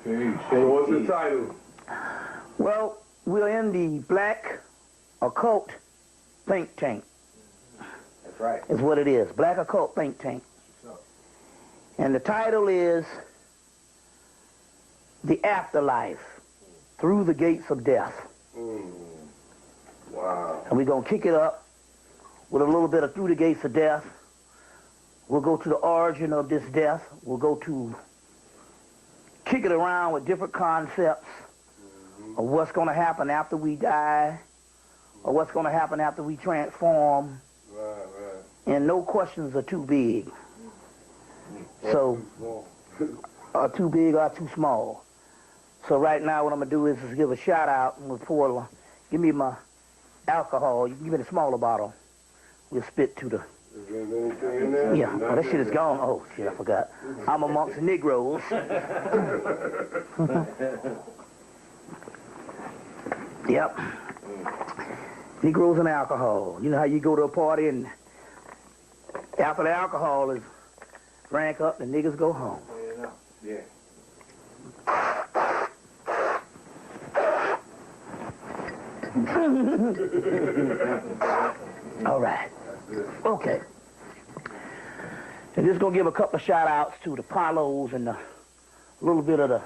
So what's the title? Well, we're in the Black Occult Think Tank. That's right. Is what it is. Black Occult Think Tank. And the title is The Afterlife Through the Gates of Death. Wow. And we're going to kick it up with a little bit of Through the Gates of Death. We'll go to the origin of this death. We'll go to kick it around with different concepts of what's going to happen after we die, or what's going to happen after we transform. And no questions are too big. So, are too big or too small. So right now what I'm going to do is give a shout out and we'll give me my alcohol. You can give me the smaller bottle. We'll spit to the... Is there anything in there? Yeah, oh, that shit is gone. Oh, shit, I forgot. I'm amongst the Negroes. Yep. Negroes and alcohol. You know how you go to a party and after the alcohol is drank up, the niggas go home. Yeah. All right. Okay. And just gonna give a couple of shout outs to the Palos and a little bit of the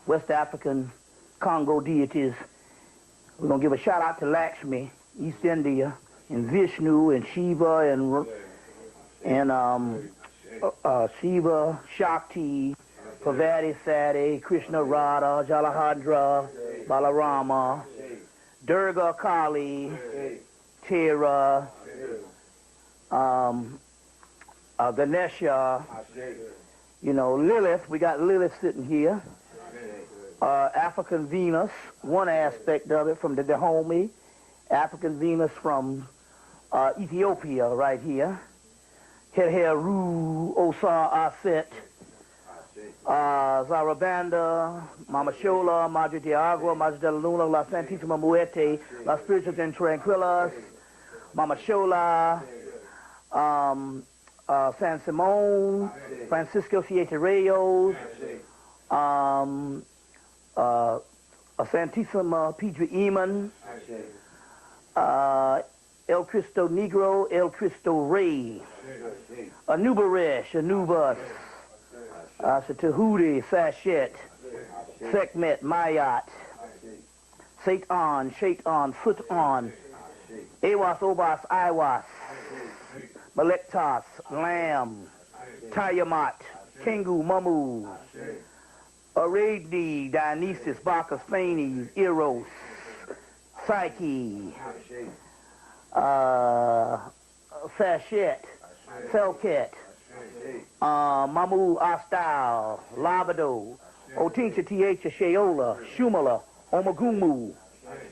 West African Congo deities. We're gonna give a shout out to Lakshmi, East India, and Vishnu and Shiva and Shiva, Shakti, Parvati, Sati, Krishna, Radha, Jalahadra, Balarama, Durga, Kali, Tara, Ganesha, you know, Lilith. We got Lilith sitting here. African Venus, one aspect of it from the Dahomey. African Venus from Ethiopia right here. Heru, Osar, Aset, Zarabanda, Mama Shola, Madre de Agua, Madre de la Luna, La Santísima Muerte, La Spiritus and Tranquilas, Mama Shola, San Simon, Francisco Siete Reyes, Santísima Pedro Iman, El Cristo Negro, El Cristo Rey, Anubaresh, Anubas, Satahudi, Sashet, Sekhmet, Mayat, Satan, Shaitan, Futan, Awas, Obas, Iwas, Malektas, Lamb, Tayamat, Kengu, Mamu, Aradni, Dionysus, Bacchus, Phanes, Eros, Psyche, Sashet, Selket, Mamu Astal, Labado, Otincha Tiacha Sheola, Shumala, Omagumu,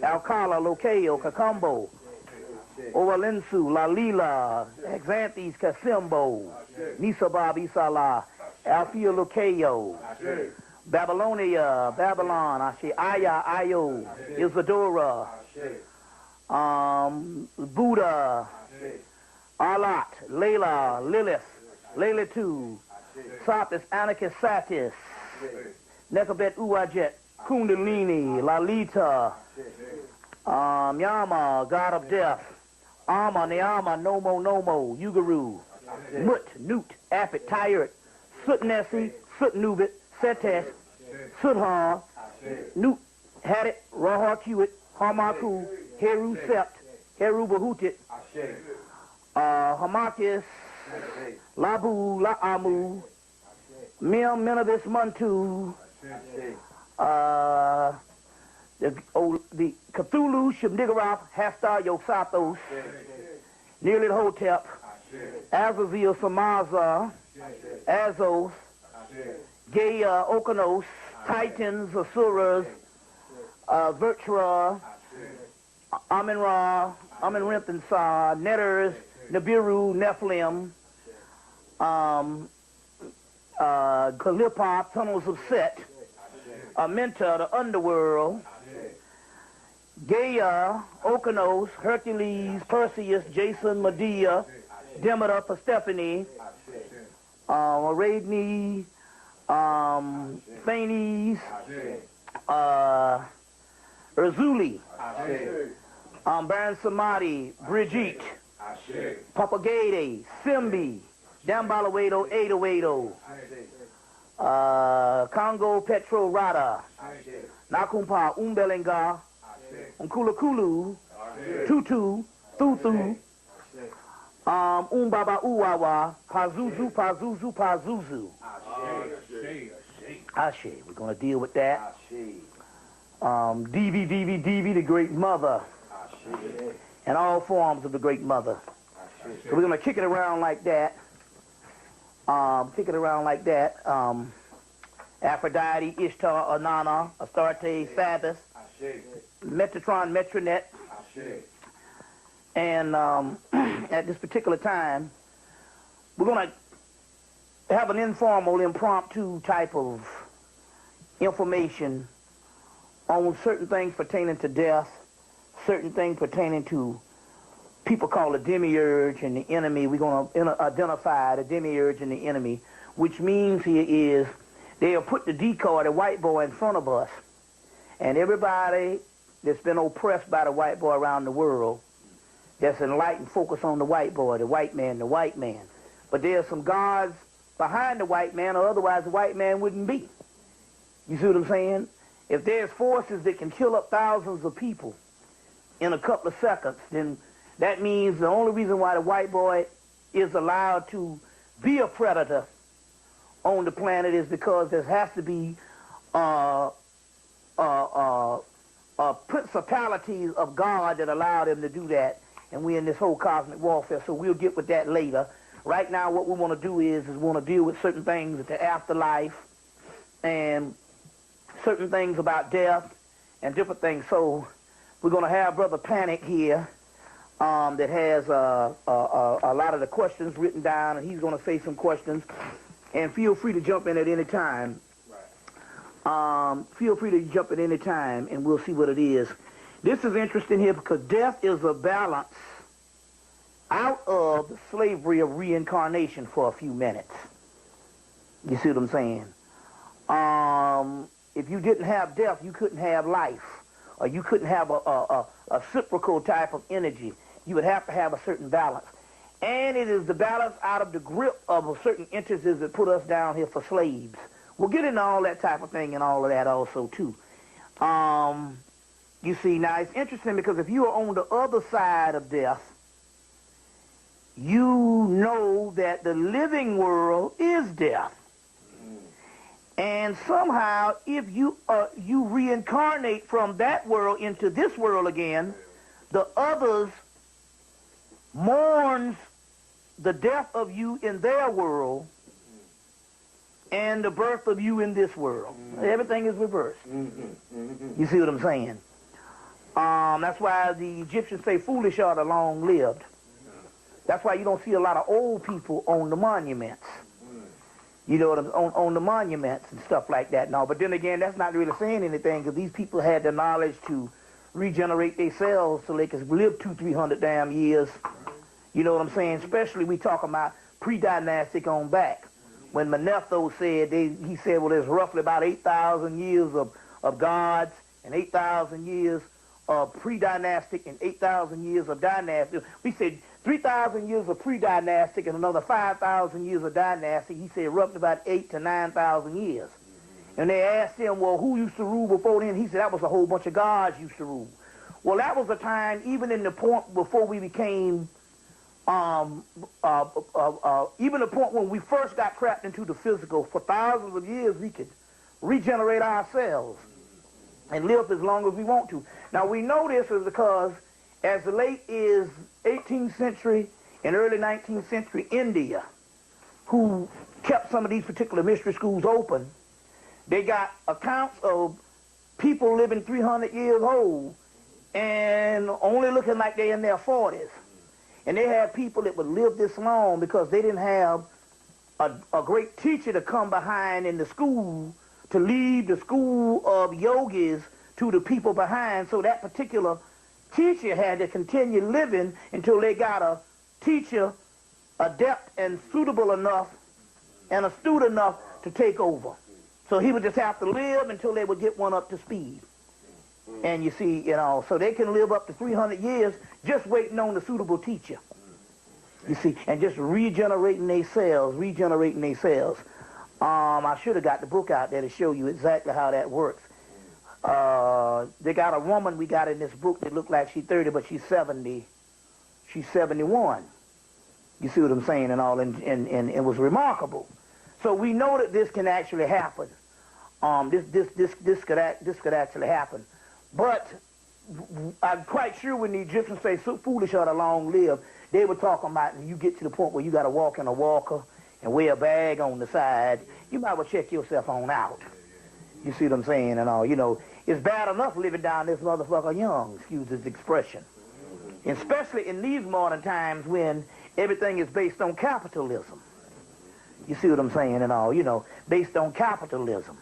Alcala, Lokeo, Kakambo, Owalensu, Lalila, Exanthes, Kasimbo, Nisabab Isala, Althea Lokeo, Babylonia, Babylon, Ashe, Aya, Ayo, Isadora, Buddha, Alat, Layla, Lilith, Layla-2, Satis, Anarchist, Satis, Nekabet, Uwajet, Kundalini, Lalita, Yama, God of Death, Ama, Neama, Nomo, Yugaru, Mut, Newt, Apit, Tyret, Sutnesi, Sutnubit, Setes, Sutha, Newt, Hadit, Rahar Kuit, Hamaku, Heru Sept, Heru Bahutit, Hamakis, Labu, La'amu, Mim, Menabis, Muntu, the Cthulhu, Shemnigarath, Hastar, Yosathos, Nearlit Hotep, Azazel, Samaza, Azos, Gaia, Okanos, Titans, Asuras, Virtua, Amin-Ra, Amin-Rinth-Sa, Netters, Nibiru, Nephilim, Kalipop, Tunnels of Set, Amenta, the Underworld, Gaia, Okanos, Hercules, Perseus, Jason, Medea, Demeter, Persephone, Aradni, Thanes, Erzuli, Baron Samadi, Brigitte, Papagade, Simbi, Dambalawedo, Edo, Congo Petro Rada, Nakumpa, Umbelenga, Unkulakulu, Tutu, Thuthu, Umbaba Uwawa, Pazuzu. Ashe. We're going to deal with that. Divi, the great mother. And all forms of the great mother. So we're going to kick it around like that. Aphrodite, Ishtar, Anana, Astarte, Sabbath, Metatron, Metronet. And at this particular time, we're going to have an informal, impromptu type of information on certain things pertaining to death, certain things pertaining to people called the demiurge and the enemy. We're going to identify the demiurge and the enemy, which means here is they'll put the decoy, the white boy, in front of us. And everybody that's been oppressed by the white boy around the world, that's enlightened, focus on the white boy, the white man. But there's some gods behind the white man, or otherwise the white man wouldn't be. You see what I'm saying? If there's forces that can kill up thousands of people in a couple of seconds, then that means the only reason why the white boy is allowed to be a predator on the planet is because there has to be principalities of God that allowed him to do that. And we're in this whole cosmic warfare, so we'll get with that later. Right now, what we want to do is we want to deal with certain things at the afterlife and certain things about death and different things. So we're going to have Brother Panic here that has a lot of the questions written down, and he's going to say some questions. And feel free to jump in at any time. Feel free to jump at any time, and we'll see what it is. This is interesting here because death is a balance out of the slavery of reincarnation for a few minutes. You see what I'm saying? If you didn't have death, you couldn't have life, or you couldn't have a reciprocal type of energy. You would have to have a certain balance. And it is the balance out of the grip of certain entities that put us down here for slaves. We'll get into all that type of thing and all of that also, too. You see, now it's interesting because if you are on the other side of death, you know that the living world is death. And somehow, if you reincarnate from that world into this world again, the others mourns the death of you in their world and the birth of you in this world. Everything is reversed. You see what I'm saying? That's why the Egyptians say foolish are the long-lived. That's why you don't see a lot of old people on the monuments. You know, on the monuments and stuff like that. No, but then again, that's not really saying anything because these people had the knowledge to regenerate themselves so they could live 200-300 damn years. You know what I'm saying? Especially we talking about pre-dynastic on back. When Manetho said, he said, well, there's roughly about 8,000 years of gods and 8,000 years of pre-dynastic and 8,000 years of dynastic. We said 3,000 years of pre-dynastic and another 5,000 years of dynastic. He said roughly about 8,000 to 9,000 years. And they asked him, well, who used to rule before then? He said that was a whole bunch of gods used to rule. Well, that was a time, even in the point before we became, even the point when we first got trapped into the physical, for thousands of years we could regenerate ourselves and live as long as we want to. Now, we know this is because as late as 18th century and early 19th century India, who kept some of these particular mystery schools open, they got accounts of people living 300 years old and only looking like they're in their 40s. And they had people that would live this long because they didn't have a great teacher to come behind in the school to lead the school of yogis to the people behind. So that particular teacher had to continue living until they got a teacher adept and suitable enough and astute enough to take over. So he would just have to live until they would get one up to speed. And you see, you know, so they can live up to 300 years just waiting on the suitable teacher. You see, and just regenerating their cells, I should have got the book out there to show you exactly how that works. They got a woman we got in this book that looked like she's 30, but she's 70. She's 71. You see what I'm saying and all, and it was remarkable. So we know that this can actually happen. This could actually happen. But I'm quite sure when the Egyptians say so foolish are the long live, they were talking about you get to the point where you got to walk in a walker and wear a bag on the side. You might well check yourself on out. You see what I'm saying and all. You know, it's bad enough living down this motherfucker young, excuse this expression. Especially in these modern times when everything is based on capitalism. You see what I'm saying and all, you know, based on capitalism.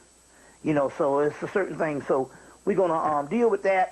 You know, so it's a certain thing. So we're going to deal with that.